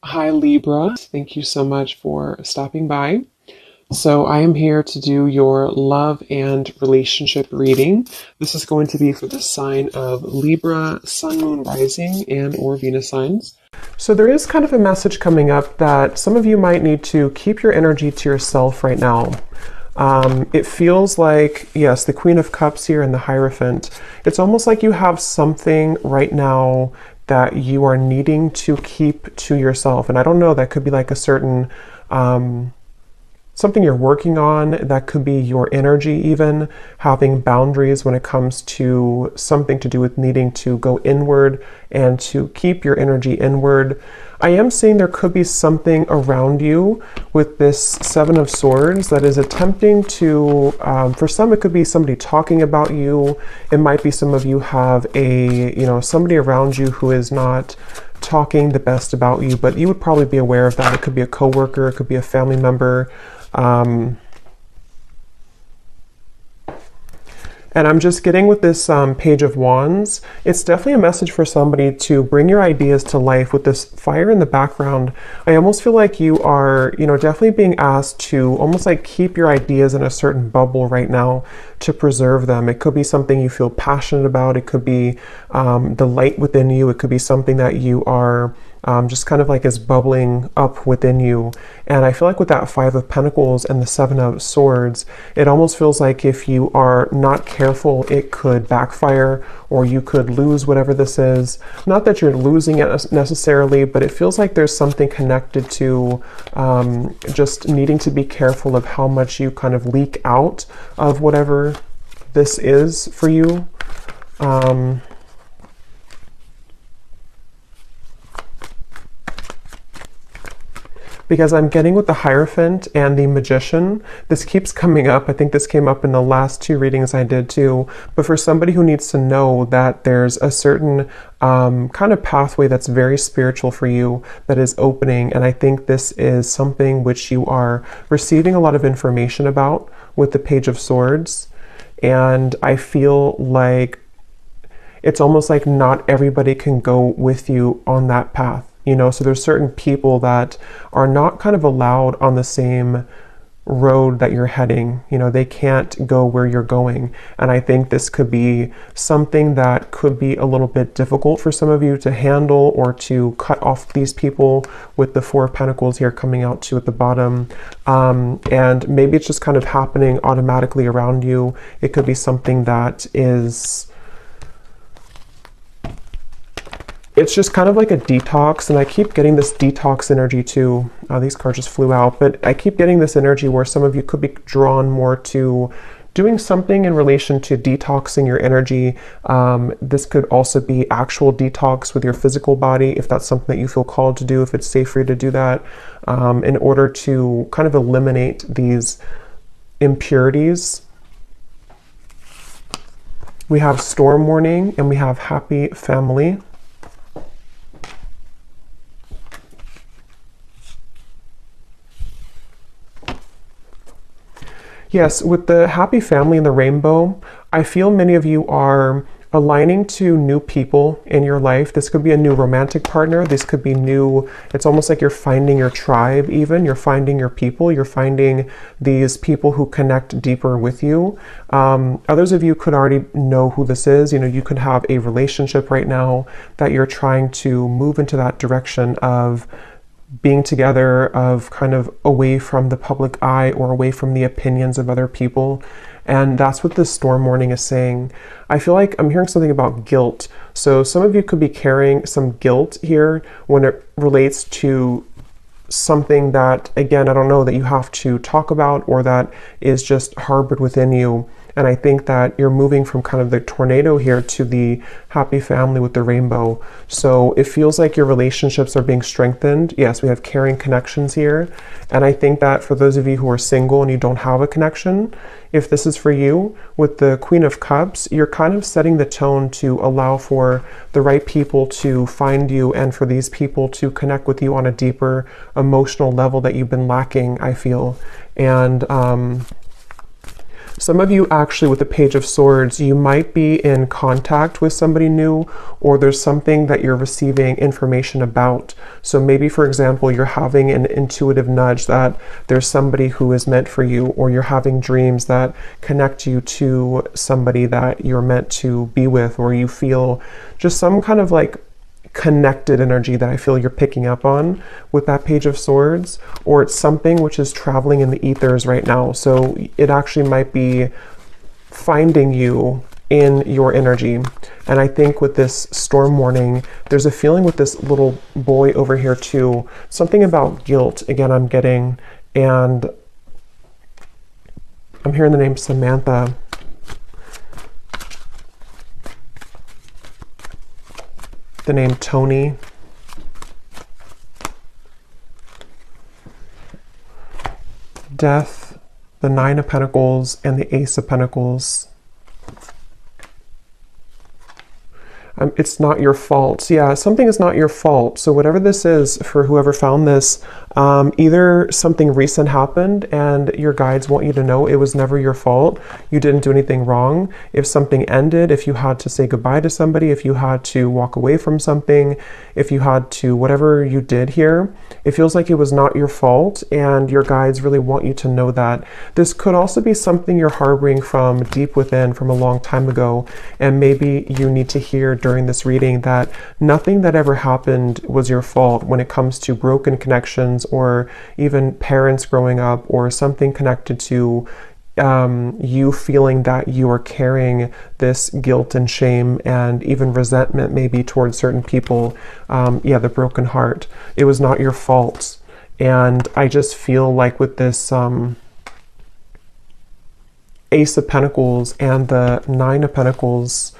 Hi Libra, thank you so much for stopping by. So I am here to do your love and relationship reading. This is going to be for the sign of Libra, Sun, Moon, Rising, and or Venus signs. So there is kind of a message coming up that some of you might need to keep your energy to yourself right now. It feels like, yes, the Queen of Cups here and the Hierophant. It's almost like you have something right now that you are needing to keep to yourself. And I don't know, that could be like a certain something you're working on. That could be your energy, even having boundaries when it comes to something to do with needing to go inward and to keep your energy inward. I am seeing there could be something around you with this Seven of Swords that is attempting to, for some it could be somebody talking about you. It might be some of you have somebody around you who is not talking the best about you, but you would probably be aware of that. It could be a coworker, it could be a family member. And I'm just getting with this Page of Wands, it's definitely a message for somebody to bring your ideas to life. With this fire in the background, I almost feel like you are, definitely being asked to almost like keep your ideas in a certain bubble right now to preserve them. It could be something you feel passionate about. It could be the light within you. It could be something that you are just kind of like is bubbling up within you. And I feel like with that Five of Pentacles and the Seven of Swords, it almost feels like if you are not careful, it could backfire or you could lose whatever this is. Not that you're losing it necessarily, but it feels like there's something connected to just needing to be careful of how much you kind of leak out of whatever this is for you. Because I'm getting with the Hierophant and the Magician, this keeps coming up. I think this came up in the last two readings I did too. But for somebody who needs to know that there's a certain kind of pathway that's very spiritual for you that is opening. And I think this is something which you are receiving a lot of information about with the Page of Swords. And I feel like it's almost like not everybody can go with you on that path. So there's certain people that are not kind of allowed on the same road that you're heading. They can't go where you're going. And I think this could be something that could be a little bit difficult for some of you to handle or to cut off these people with the Four of Pentacles here coming out too at the bottom. And maybe it's just kind of happening automatically around you. It could be something that is... It's just kind of like a detox, and I keep getting this detox energy too. These cards just flew out, but I keep getting this energy where some of you could be drawn more to doing something in relation to detoxing your energy. This could also be actual detox with your physical body, if that's something that you feel called to do, if it's safe for you to do that, in order to kind of eliminate these impurities. We have Storm Warning and we have Happy Family. Yes, with the Happy Family and the Rainbow, I feel many of you are aligning to new people in your life. This could be a new romantic partner. This could be new. It's almost like you're finding your tribe even. You're finding your people. You're finding these people who connect deeper with you. Others of you could already know who this is. You could have a relationship right now that you're trying to move into that direction of being together, of kind of away from the public eye or away from the opinions of other people. And that's what this Storm Warning is saying. I feel like I'm hearing something about guilt. So some of you could be carrying some guilt here when it relates to something that, again, I don't know, that you have to talk about or that is just harbored within you. And I think that you're moving from kind of the tornado here to the Happy Family with the Rainbow. So it feels like your relationships are being strengthened. Yes, we have caring connections here. And I think that for those of you who are single and you don't have a connection, if this is for you, with the Queen of Cups, you're kind of setting the tone to allow for the right people to find you and for these people to connect with you on a deeper emotional level that you've been lacking, I feel. And Some of you actually with the Page of Swords, you might be in contact with somebody new, or there's something that you're receiving information about. So maybe, for example, you're having an intuitive nudge that there's somebody who is meant for you, or you're having dreams that connect you to somebody that you're meant to be with, or you feel just some kind of like connected energy that I feel you're picking up on with that Page of Swords, or it's something which is traveling in the ethers right now. So it actually might be finding you in your energy. And I think with this storm warning, there's a feeling with this little boy over here too, something about guilt, again, I'm getting, and I'm hearing the name Samantha. The name Tony. Death, the Nine of Pentacles, and the Ace of Pentacles. It's not your fault. Yeah, something is not your fault. So whatever this is, for whoever found this, either something recent happened and your guides want you to know it was never your fault. You didn't do anything wrong. If something ended, if you had to say goodbye to somebody, if you had to walk away from something, if you had to, whatever you did here, it feels like it was not your fault, and your guides really want you to know that. This could also be something you're harboring from deep within from a long time ago, and maybe you need to hear during this reading that nothing that ever happened was your fault when it comes to broken connections, or even parents growing up, or something connected to you feeling that you are carrying this guilt and shame and even resentment maybe towards certain people. Yeah, the broken heart. It was not your fault. And I just feel like with this Ace of Pentacles and the Nine of Pentacles,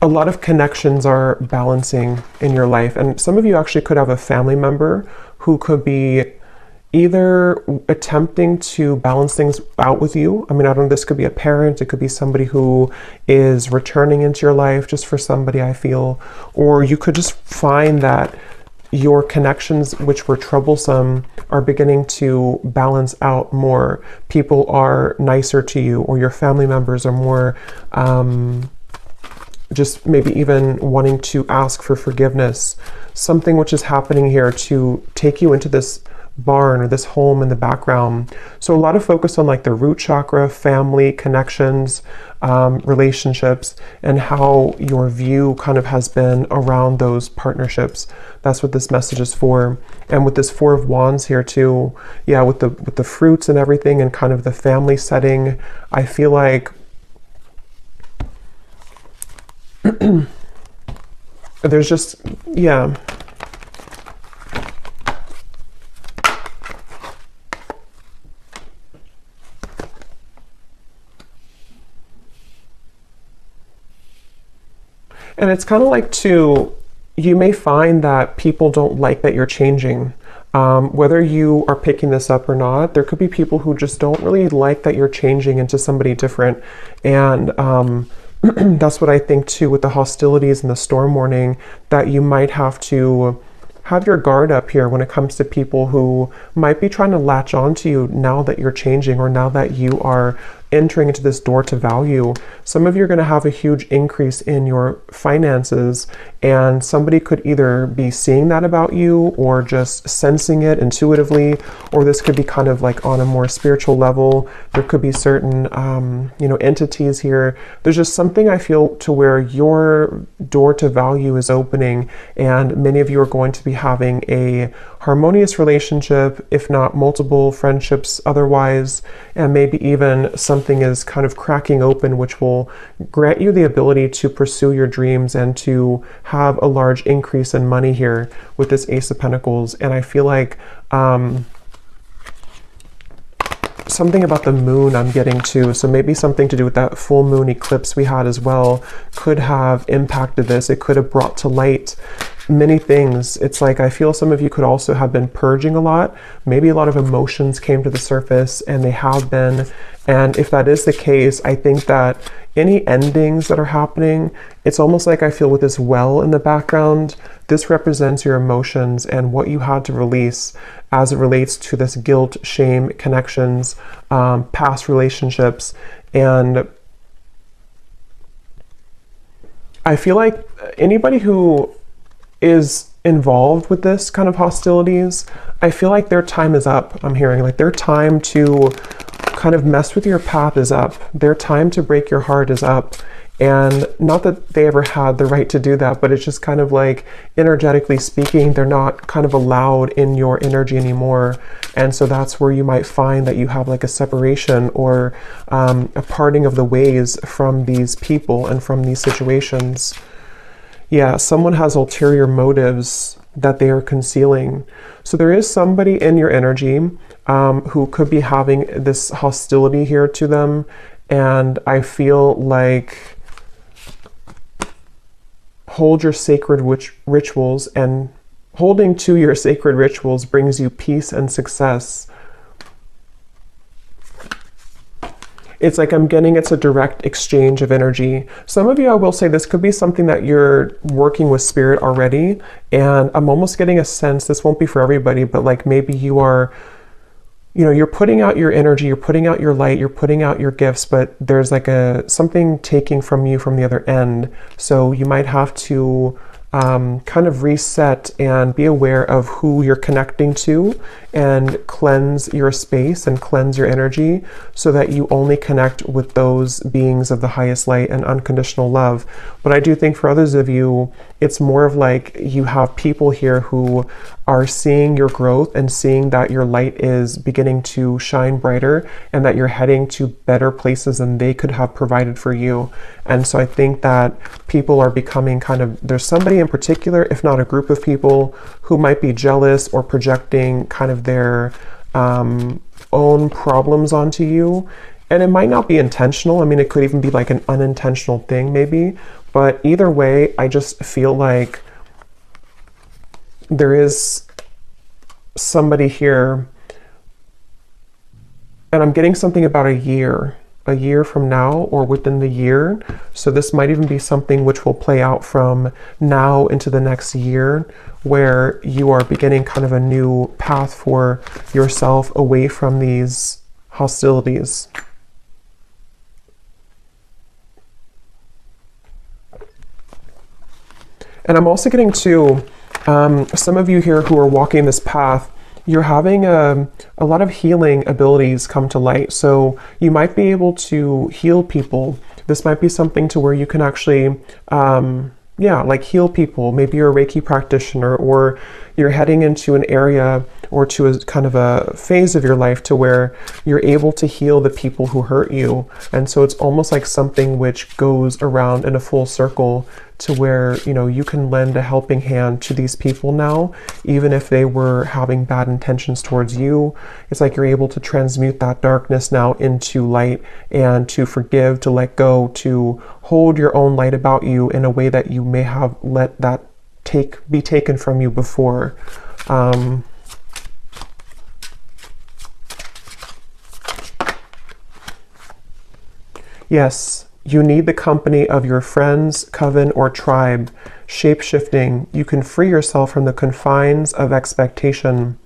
a lot of connections are balancing in your life. And some of you actually could have a family member who could be either attempting to balance things out with you. I mean, I don't know, this could be a parent, it could be somebody who is returning into your life just for somebody, I feel. Or you could just find that your connections, which were troublesome, are beginning to balance out more. People are nicer to you, or your family members are more just maybe even wanting to ask for forgiveness. Something which is happening here to take you into this barn or this home in the background. So a lot of focus on like the root chakra, family, connections, relationships, and how your view kind of has been around those partnerships. That's what this message is for. And with this Four of Wands here too, yeah, with the fruits and everything, and kind of the family setting, I feel like there's just, yeah. And it's kind of like you may find that people don't like that you're changing. Whether you are picking this up or not, there could be people who just don't really like that you're changing into somebody different. And that's what I think too with the hostilities and the storm warning, that you might have to have your guard up here when it comes to people who might be trying to latch on to you now that you're changing, or now that you are entering into this door to value. Some of you are going to have a huge increase in your finances, and somebody could either be seeing that about you or just sensing it intuitively, or this could be kind of like on a more spiritual level. There could be certain entities here. There's just something I feel to where your door to value is opening, and many of you are going to be having a harmonious relationship, if not multiple friendships otherwise, and maybe even something is kind of cracking open, which will grant you the ability to pursue your dreams and to have a large increase in money here with this Ace of Pentacles. And I feel like something about the moon I'm getting too, so maybe something to do with that full moon eclipse we had as well could have impacted this. It could have brought to light many things. It's like I feel some of you could also have been purging a lot. Maybe a lot of emotions came to the surface, and they have been. And if that is the case, I think that any endings that are happening, it's almost like I feel with this well in the background, this represents your emotions and what you had to release as it relates to this guilt, shame, connections, past relationships. And I feel like anybody who is involved with this kind of hostilities, I feel like their time is up. I'm hearing like their time to kind of mess with your path is up. Their time to break your heart is up. And not that they ever had the right to do that, but it's just kind of like energetically speaking, they're not kind of allowed in your energy anymore. And so that's where you might find that you have like a separation or a parting of the ways from these people and from these situations. Yeah, someone has ulterior motives that they are concealing. So there is somebody in your energy who could be having this hostility here to them. And I feel like hold your sacred rituals, and holding to your sacred rituals brings you peace and success. It's like I'm getting it's a direct exchange of energy. Some of you, I will say, this could be something that you're working with spirit already. And I'm almost getting a sense, this won't be for everybody, but like maybe you are, you know, you're putting out your energy, you're putting out your light, you're putting out your gifts, but there's like something taking from you from the other end. So you might have to kind of reset and be aware of who you're connecting to and cleanse your space and cleanse your energy so that you only connect with those beings of the highest light and unconditional love. But I do think for others of you, it's more of like you have people here who are seeing your growth and seeing that your light is beginning to shine brighter and that you're heading to better places than they could have provided for you. And so I think that people are becoming kind of, there's somebody in particular, if not a group of people, who might be jealous or projecting kind of their own problems onto you. And it might not be intentional. I mean, it could even be like an unintentional thing maybe. But either way, I just feel like there is somebody here, and I'm getting something about a year from now or within the year. So this might even be something which will play out from now into the next year, where you are beginning kind of a new path for yourself away from these hostilities. And I'm also getting to some of you here who are walking this path, you're having a lot of healing abilities come to light. So you might be able to heal people. This might be something to where you can actually, like heal people. Maybe you're a Reiki practitioner, or you're heading into an area or to a kind of a phase of your life to where you're able to heal the people who hurt you. And so it's almost like something which goes around in a full circle to where, you know, you can lend a helping hand to these people now, even if they were having bad intentions towards you. It's like you're able to transmute that darkness now into light, and to forgive, to let go, to hold your own light about you in a way that you may have let that be taken from you before. Yes, you need the company of your friends, coven, or tribe. Shape-shifting, you can free yourself from the confines of expectation.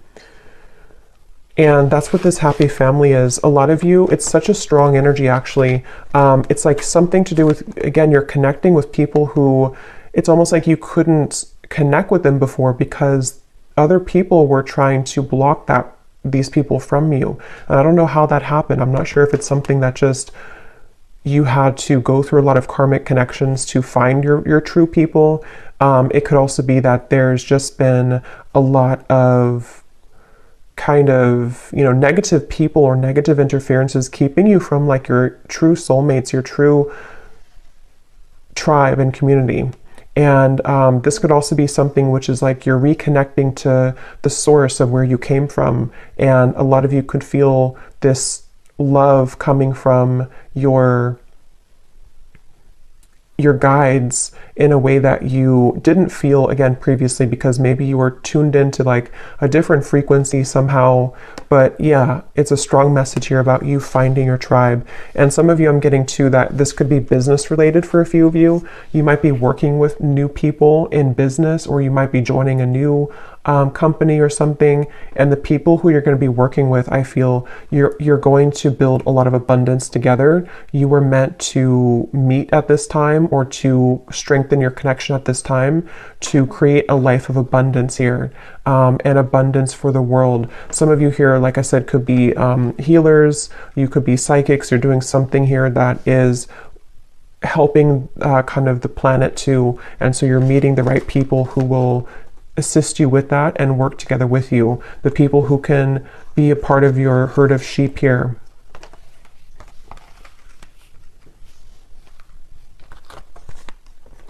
And that's what this happy family is. A lot of you, it's such a strong energy actually. It's like something to do with, again, you're connecting with people who, it's almost like you couldn't connect with them before because other people were trying to block these people from you. And I don't know how that happened. I'm not sure if it's something that just you had to go through a lot of karmic connections to find your true people. It could also be that there's just been a lot of kind of, you know, negative people or negative interferences keeping you from like your true soulmates, your true tribe and community. And this could also be something which is like you're reconnecting to the source of where you came from. And a lot of you could feel this love coming from your your guides in a way that you didn't feel, again, previously, because maybe you were tuned into like a different frequency somehow. But yeah, it's a strong message here about you finding your tribe. And some of you, I'm getting to that this could be business related for a few of you. You might be working with new people in business, or you might be joining a new company or something, and the people who you're going to be working with, I feel you're going to build a lot of abundance together. You were meant to meet at this time, or to strengthen your connection at this time, to create a life of abundance here, and abundance for the world. Some of you here, like I said, could be healers, you could be psychics. You're doing something here that is helping kind of the planet too, and so you're meeting the right people who will assist you with that and work together with you. The people who can be a part of your herd of sheep here.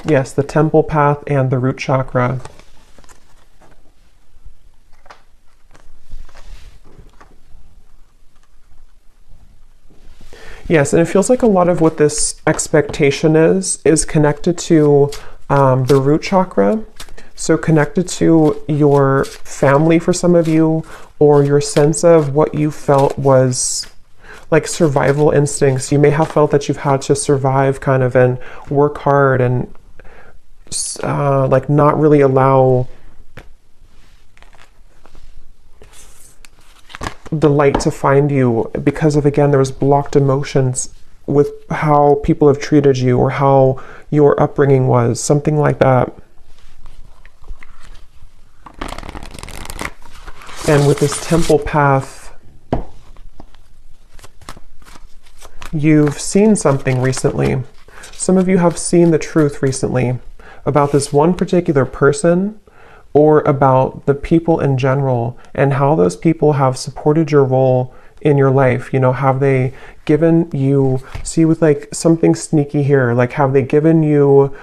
Yes, the temple path and the root chakra. Yes, and it feels like a lot of what this expectation is connected to the root chakra. So connected to your family for some of you, or your sense of what you felt was like survival instincts. You may have felt that you've had to survive kind of and work hard and like not really allow the light to find you because of, again, there was blocked emotions with how people have treated you or how your upbringing was, something like that. And with this temple path, you've seen something recently. Some of you have seen the truth recently about this one particular person, or about the people in general, and how those people have supported your role in your life. You know, have they given you, see with like something sneaky here, like have they given you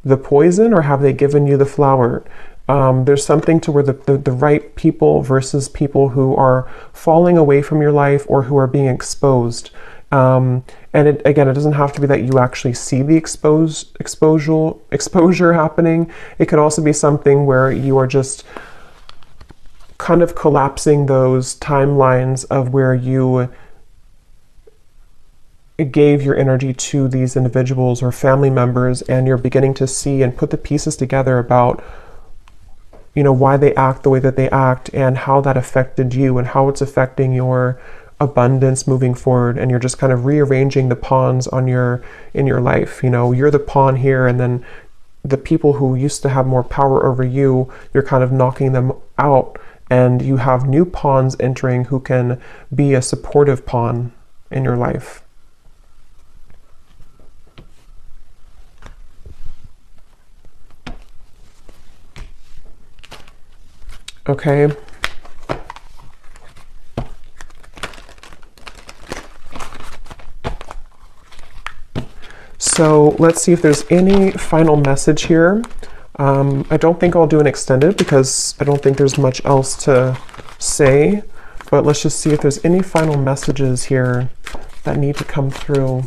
the poison or have they given you the flower? There's something to where the right people versus people who are falling away from your life or who are being exposed. And again, it doesn't have to be that you actually see the exposure happening. It could also be something where you are just kind of collapsing those timelines of where you gave your energy to these individuals or family members, and you're beginning to see and put the pieces together about, you know, why they act the way that they act and how that affected you and how it's affecting your abundance moving forward. And you're just kind of rearranging the pawns on in your life. You know, you're the pawn here, and then the people who used to have more power over you, you're kind of knocking them out, and you have new pawns entering who can be a supportive pawn in your life. Okay. So let's see if there's any final message here. I don't think I'll do an extended because I don't think there's much else to say, but let's just see if there's any final messages here that need to come through.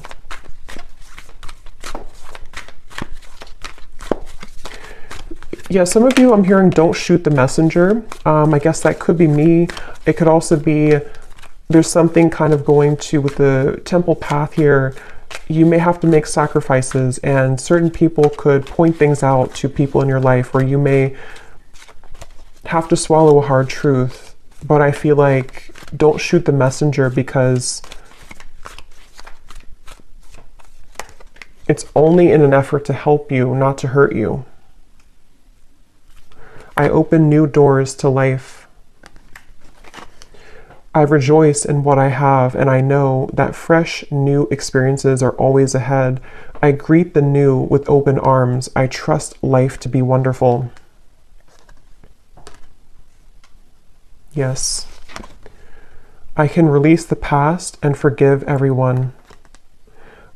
Yeah, some of you I'm hearing don't shoot the messenger. I guess that could be me. It could also be there's something kind of going to with the temple path here. You may have to make sacrifices, and certain people could point things out to people in your life where you may have to swallow a hard truth. But I feel like don't shoot the messenger because it's only in an effort to help you, not to hurt you. I open new doors to life. I rejoice in what I have, and I know that fresh, new experiences are always ahead. I greet the new with open arms. I trust life to be wonderful. Yes. I can release the past and forgive everyone.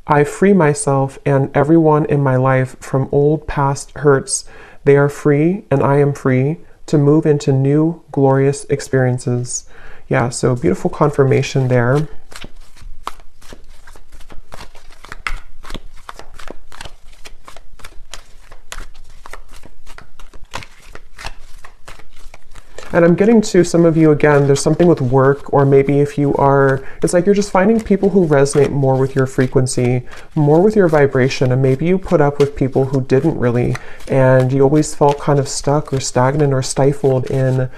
I free myself and everyone in my life from old past hurts. They are free, and I am free to move into new, glorious experiences. Yeah, so beautiful confirmation there. And I'm getting to some of you again, there's something with work, or maybe if you are, it's like you're just finding people who resonate more with your frequency, more with your vibration. And maybe you put up with people who didn't really, and you always felt kind of stuck or stagnant or stifled in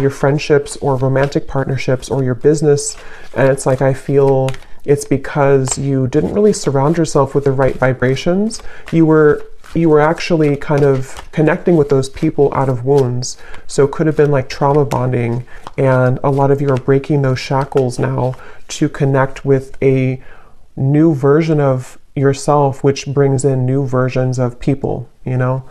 your friendships or romantic partnerships or your business. And it's like, I feel it's because you didn't really surround yourself with the right vibrations. You were actually kind of connecting with those people out of wounds. So it could have been like trauma bonding, and a lot of you are breaking those shackles now to connect with a new version of yourself, which brings in new versions of people, you know?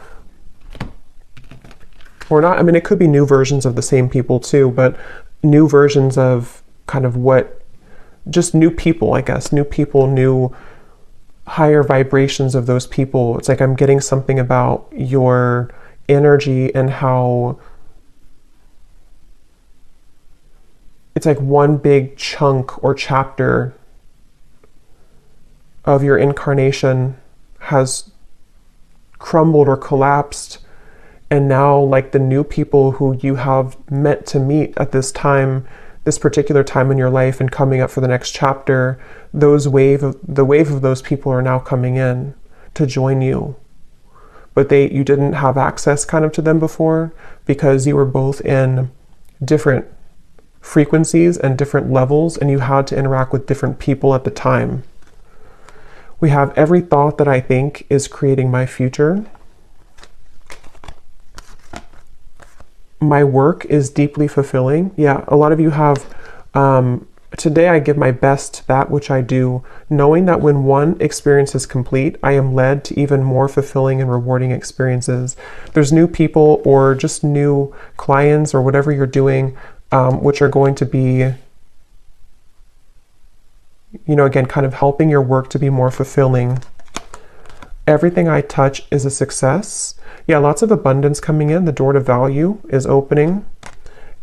Or not, I mean, it could be new versions of the same people too, but new versions of kind of just new people, I guess, new people, new higher vibrations of those people. It's like I'm getting something about your energy and how it's like one big chunk or chapter of your incarnation has crumbled or collapsed, and now like the new people who you have meant to meet at this time, this particular time in your life and coming up for the next chapter, the wave of those people are now coming in to join you. But you didn't have access kind of to them before because you were both in different frequencies and different levels, and you had to interact with different people at the time. We have every thought that I think is creating my future. My work is deeply fulfilling. Yeah, a lot of you have, today I give my best to that which I do, knowing that when one experience is complete, I am led to even more fulfilling and rewarding experiences. There's new people or just new clients or whatever you're doing, which are going to be, you know, again, kind of helping your work to be more fulfilling. Everything I touch is a success. Yeah, lots of abundance coming in. The door to value is opening.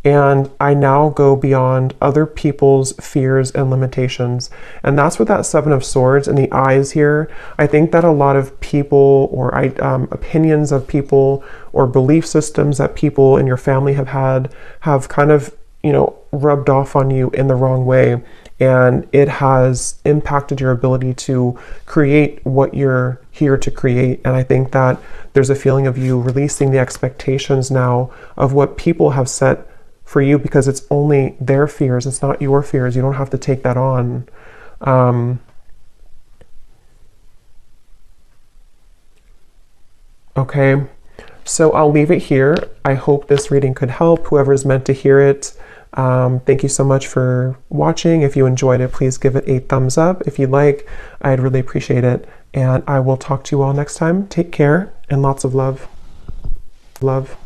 And I now go beyond other people's fears and limitations. And that's what that Seven of Swords and the eyes here. I think that a lot of people or opinions of people or belief systems that people in your family have had have kind of, you know, rubbed off on you in the wrong way. And it has impacted your ability to create what you're here to create. And I think that there's a feeling of you releasing the expectations now of what people have set for you, because it's only their fears. It's not your fears. You don't have to take that on. Okay, so I'll leave it here. I hope this reading could help whoever's meant to hear it. Thank you so much for watching. If you enjoyed it, please give it a thumbs up. If you'd like, I'd really appreciate it. And I will talk to you all next time. Take care and lots of love. Love.